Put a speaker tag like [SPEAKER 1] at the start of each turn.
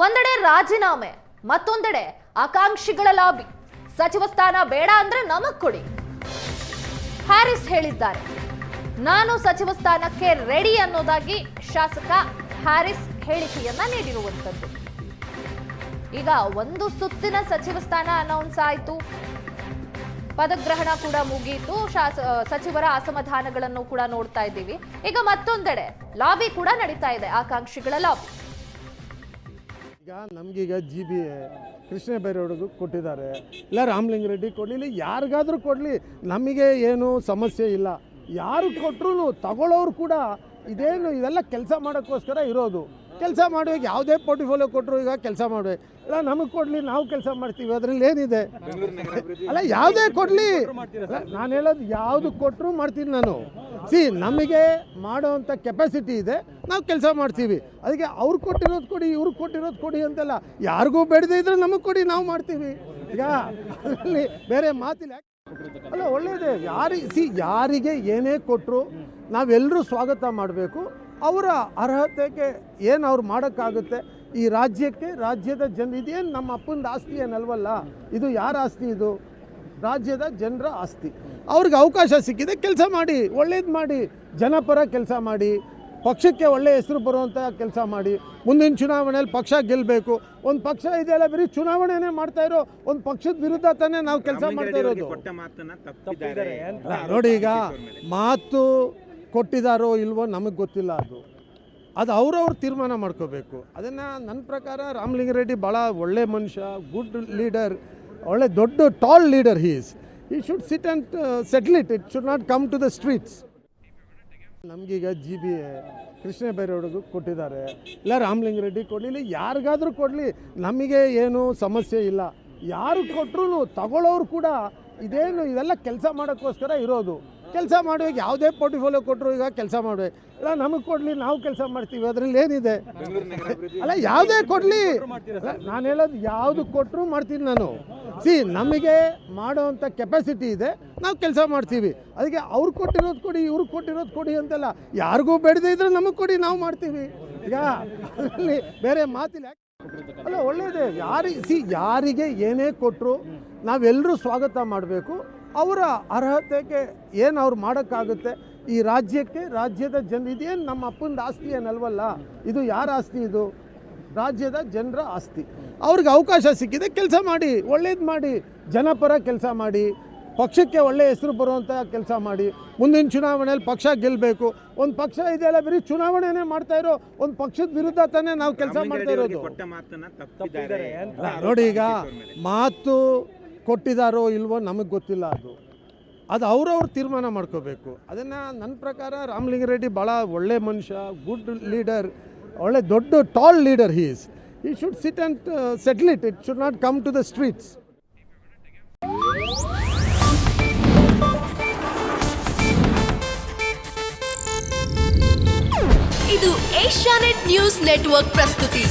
[SPEAKER 1] ಒಂದೆಡೆ ರಾಜೀನಾಮೆ, ಮತ್ತೊಂದೆಡೆ ಆಕಾಂಕ್ಷಿಗಳ ಲಾಬಿ. ಸಚಿವ ಸ್ಥಾನ ಬೇಡ ಅಂದ್ರೆ ನಮಗ್ ಕೊಡಿ. ಹ್ಯಾರಿಸ್ ಹೇಳಿದ್ದಾರೆ, ನಾನು ಸಚಿವ ಸ್ಥಾನಕ್ಕೆ ರೆಡಿ ಅನ್ನೋದಾಗಿ ಶಾಸಕ ಹ್ಯಾರಿಸ್ ಹೇಳಿಕೆಯನ್ನ ನೀಡಿರುವಂತದ್ದು. ಈಗ ಒಂದು ಸುತ್ತಿನ ಸಚಿವ ಸ್ಥಾನ ಅನೌನ್ಸ್ ಆಯಿತು, ಪದಗ್ರಹಣ ಕೂಡ ಮುಗಿಯಿತು, ಸಚಿವರ ಅಸಮಾಧಾನಗಳನ್ನು ಕೂಡ ನೋಡ್ತಾ ಇದ್ದೀವಿ. ಈಗ ಮತ್ತೊಂದೆಡೆ ಲಾಬಿ ಕೂಡ ನಡೀತಾ ಇದೆ, ಆಕಾಂಕ್ಷಿಗಳ ಲಾಬಿ.
[SPEAKER 2] ಈಗ ನಮಗೀಗ GBA ಕೃಷ್ಣ ಬೈರೇಗೌಡರಿಗೂ ಕೊಟ್ಟಿದ್ದಾರೆ, ಇಲ್ಲ ರಾಮಲಿಂಗಾರೆಡ್ಡಿ ಕೊಡಲಿ, ಇಲ್ಲ ಯಾರಿಗಾದರೂ ಕೊಡಲಿ, ನಮಗೆ ಏನು ಸಮಸ್ಯೆ ಇಲ್ಲ. ಯಾರು ಕೊಟ್ಟರು ತಗೊಳ್ಳೋರು ಕೂಡ ಇದೇನು ಇದೆಲ್ಲ ಕೆಲಸ ಮಾಡೋಕ್ಕೋಸ್ಕರ ಇರೋದು. ಕೆಲಸ ಮಾಡುವಾಗ ಯಾವುದೇ ಪೋರ್ಟಿಫೋಲಿಯೋ ಕೊಟ್ಟರು ಈಗ ಕೆಲಸ ಮಾಡುವೆ, ಇಲ್ಲ ನಮಗೆ ಕೊಡಲಿ, ನಾವು ಕೆಲಸ ಮಾಡ್ತೀವಿ, ಅದರಲ್ಲಿ ಏನಿದೆ? ಅಲ್ಲ ಯಾವುದೇ ಕೊಡಲಿ, ನಾನು ಹೇಳೋದು ಯಾವುದು ಕೊಟ್ಟರು ಮಾಡ್ತೀನಿ ನಾನು. ನಮಗೆ ಮಾಡೋವಂಥ ಕೆಪಾಸಿಟಿ ಇದೆ, ನಾವು ಕೆಲಸ ಮಾಡ್ತೀವಿ. ಅದಕ್ಕೆ ಅವ್ರು ಕೊಟ್ಟಿರೋದು ಕೊಡಿ, ಇವ್ರು ಕೊಟ್ಟಿರೋದು ಕೊಡಿ ಅಂತೆಲ್ಲ ಯಾರಿಗೂ ಬೇಡದೇ ಇದ್ರೆ ನಮಗೆ ಕೊಡಿ, ನಾವು ಮಾಡ್ತೀವಿ. ಈಗ ಅದರಲ್ಲಿ ಬೇರೆ ಮಾತಿಲ್ಲ. ಅಲ್ಲ ಒಳ್ಳೆಯದೇ, ಯಾರಿಗೆ ಏನೇ ಕೊಟ್ಟರು ನಾವೆಲ್ಲರೂ ಸ್ವಾಗತ ಮಾಡಬೇಕು. ಅವರ ಅರ್ಹತೆಗೆ ಏನು ಅವ್ರು ಮಾಡೋಕ್ಕಾಗುತ್ತೆ, ಈ ರಾಜ್ಯಕ್ಕೆ, ರಾಜ್ಯದ ಜನ, ಇದೇನು ನಮ್ಮ ಅಪ್ಪನ ಆಸ್ತಿ ಏನಲ್ವಲ್ಲ, ಇದು ಯಾರ ಆಸ್ತಿ? ಇದು ರಾಜ್ಯದ ಜನರ ಆಸ್ತಿ. ಅವ್ರಿಗೆ ಅವಕಾಶ ಸಿಕ್ಕಿದೆ, ಕೆಲಸ ಮಾಡಿ, ಒಳ್ಳೇದು ಮಾಡಿ, ಜನಪರ ಕೆಲಸ ಮಾಡಿ, ಪಕ್ಷಕ್ಕೆ ಒಳ್ಳೆಯ ಹೆಸರು ಬರುವಂಥ ಕೆಲಸ ಮಾಡಿ. ಮುಂದಿನ ಚುನಾವಣೆಯಲ್ಲಿ ಪಕ್ಷ ಗೆಲ್ಲಬೇಕು. ಒಂದು ಪಕ್ಷ ಇದೆಯಲ್ಲ, ಬರೀ ಚುನಾವಣೆನೇ ಮಾಡ್ತಾ ಇರೋ ಒಂದು ಪಕ್ಷದ ವಿರುದ್ಧ ತಾನೇ ನಾವು ಕೆಲಸ ಮಾಡ್ತಾ ಇರೋದು. ನೋಡಿ, ಈಗ ಮಾತು ಕೊಟ್ಟಿದ್ದಾರೋ ಇಲ್ವೋ ನಮಗೆ ಗೊತ್ತಿಲ್ಲ, ಅದು ಅವ್ರವ್ರು ತೀರ್ಮಾನ ಮಾಡ್ಕೋಬೇಕು. ಅದನ್ನು ನನ್ನ ಪ್ರಕಾರ ರಾಮಲಿಂಗಾರೆಡ್ಡಿ ಭಾಳ ಒಳ್ಳೆ ಮನುಷ್ಯ, ಗುಡ್ ಲೀಡರ್, ಒಳ್ಳೆ ದೊಡ್ಡ tall leader. He should sit and settle it should not come to the streets. ನಮಗೀಗ GBA ಕೃಷ್ಣ ಬೈರೇಗೌಡರಿಗೂ ಕೊಟ್ಟಿದ್ದಾರೆ, ಇಲ್ಲ ರಾಮಲಿಂಗಾರೆಡ್ಡಿ ಕೊಡಲಿ, ಇಲ್ಲ ಯಾರಿಗಾದರೂ ಕೊಡಲಿ, ನಮಗೆ ಏನು ಸಮಸ್ಯೆ ಇಲ್ಲ. ಯಾರು ಕೊಟ್ಟರು ತಗೊಳ್ಳೋರು ಕೂಡ ಇದೇನು ಇದೆಲ್ಲ ಕೆಲಸ ಮಾಡೋಕ್ಕೋಸ್ಕರ ಇರೋದು. ಕೆಲಸ ಮಾಡುವಾಗ ಯಾವುದೇ ಪೋರ್ಟಿಫೋಲಿಯೋ ಕೊಟ್ಟರು ಈಗ ಕೆಲಸ ಮಾಡುವೆ, ಇಲ್ಲ ನಮಗೆ ಕೊಡಲಿ, ನಾವು ಕೆಲಸ ಮಾಡ್ತೀವಿ, ಅದರಲ್ಲಿ ಏನಿದೆ? ಅಲ್ಲ ಯಾವುದೇ ಕೊಡಲಿ, ನಾನು ಹೇಳೋದು ಯಾವುದು ಕೊಟ್ಟರು ಮಾಡ್ತೀನಿ ನಾನು. ನಮಗೆ ಮಾಡೋವಂಥ ಕೆಪಾಸಿಟಿ ಇದೆ, ನಾವು ಕೆಲಸ ಮಾಡ್ತೀವಿ. ಅದಕ್ಕೆ ಅವ್ರು ಕೊಟ್ಟಿರೋದು ಕೊಡಿ, ಇವ್ರು ಕೊಟ್ಟಿರೋದು ಕೊಡಿ ಅಂತೆಲ್ಲ ಯಾರಿಗೂ ಬೇಡದೇ ಇದ್ರೆ ನಮಗೆ ಕೊಡಿ, ನಾವು ಮಾಡ್ತೀವಿ. ಈಗ ಅದರಲ್ಲಿ ಬೇರೆ ಮಾತಿಲ್ಲ. ಅಲ್ಲ ಒಳ್ಳೆಯದೇ, ಯಾರಿಗೆ ಏನೇ ಕೊಟ್ಟರು ನಾವೆಲ್ಲರೂ ಸ್ವಾಗತ ಮಾಡಬೇಕು. ಅವರ ಅರ್ಹತೆಗೆ ಏನು ಅವ್ರು ಮಾಡೋಕ್ಕಾಗುತ್ತೆ, ಈ ರಾಜ್ಯಕ್ಕೆ, ರಾಜ್ಯದ ಜನ, ಇದೇನು ನಮ್ಮ ಅಪ್ಪನ ಆಸ್ತಿ ಏನಲ್ವಲ್ಲ, ಇದು ಯಾರ ಆಸ್ತಿ? ಇದು ರಾಜ್ಯದ ಜನರ ಆಸ್ತಿ. ಅವ್ರಿಗೆ ಅವಕಾಶ ಸಿಕ್ಕಿದೆ, ಕೆಲಸ ಮಾಡಿ, ಒಳ್ಳೇದು ಮಾಡಿ, ಜನಪರ ಕೆಲಸ ಮಾಡಿ, ಪಕ್ಷಕ್ಕೆ ಒಳ್ಳೆಯ ಹೆಸರು ಬರುವಂಥ ಕೆಲಸ ಮಾಡಿ. ಮುಂದಿನ ಚುನಾವಣೆಯಲ್ಲಿ ಪಕ್ಷ ಗೆಲ್ಲಬೇಕು. ಒಂದು ಪಕ್ಷ ಇದೆಯಲ್ಲ, ಬರೀ ಚುನಾವಣೆನೇ ಮಾಡ್ತಾ ಇರೋ ಒಂದು ಪಕ್ಷದ ವಿರುದ್ಧ ತಾನೇ ನಾವು ಕೆಲಸ ಮಾಡ್ತಾ ಇರೋದು. ನೋಡಿ, ಈಗ ಮಾತು ಕೊಟ್ಟಿದ್ದಾರೋ ಇಲ್ವೋ ನಮಗೆ ಗೊತ್ತಿಲ್ಲ, ಅದು ಅವ್ರವ್ರು ತೀರ್ಮಾನ ಮಾಡ್ಕೋಬೇಕು. ಅದನ್ನು ನನ್ನ ಪ್ರಕಾರ ರಾಮಲಿಂಗಾರೆಡ್ಡಿ ಭಾಳ ಒಳ್ಳೆ ಮನುಷ್ಯ, ಗುಡ್ ಲೀಡರ್, ಒಳ್ಳೆ ದೊಡ್ಡ tall leader. He should sit and settle it should not come to the streets.
[SPEAKER 3] ಇದು ಏಷ್ಯಾನೆಟ್ ನ್ಯೂಸ್ ನೆಟ್ವರ್ಕ್ ಪ್ರಸ್ತುತಿ.